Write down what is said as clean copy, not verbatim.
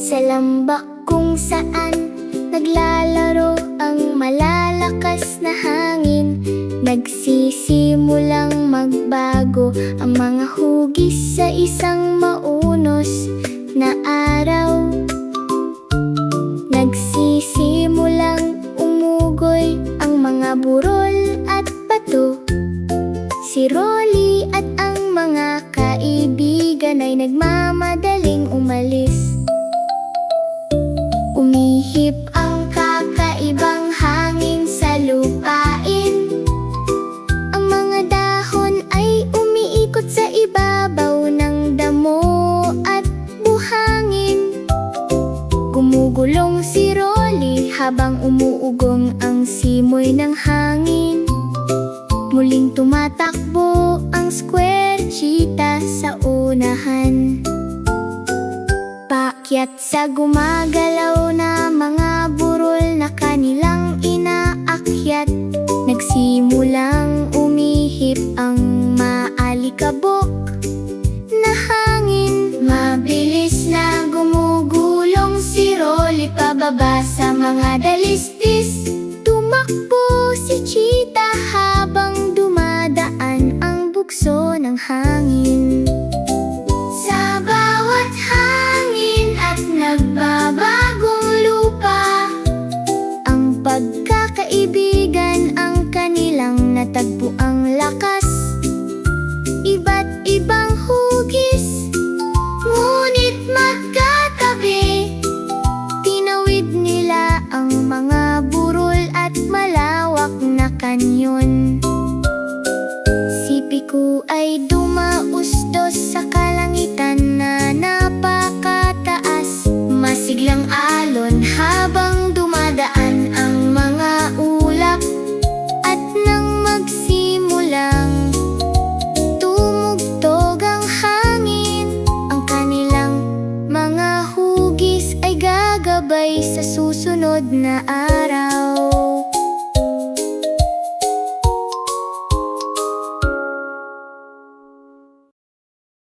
Sa lambak kung saan naglalaro ang malalakas na hangin, nagsisimulang magbago ang mga hugis sa isang maunos na araw. Nagsisimulang umugoy ang mga burol at bato. Si Rolly at ang mga kaibigan ay nagmamadaling umalis. Umihip ang kakaibang hangin sa lupain. Ang mga dahon ay umiikot sa ibabaw ng damo at buhangin. Gumugulong si Rolly habang umuugong ang simoy ng hangin. Muling tumatakbo ang square cheetah sa unahan. Paakyat sa gumagalaw na mga burol na kanilang inaakyat. Nagsimulang umihip ang maalikabok na hangin. Mabilis na gumugulong si Rolly pababa sa mga dalisdis. Tumakbo si Cheetah habang dumadaan ang bugso ng hangin. Sa bawat hangin at nagbabagong lupa, ang pagkakaibigan ang kanilang natagpo ang lakas. Iba't ibang hugis, ngunit magkatabi. Tinawid nila ang mga burol at malawak na kanyon. Si Piku ay dumausdos sa kalangitan na napakataas. Masiglang alon habang dumadaan ang mga ulap. At nang magsimulang tumugtog ang hangin, ang kanilang mga hugis ay gagabay sa susunod na araw.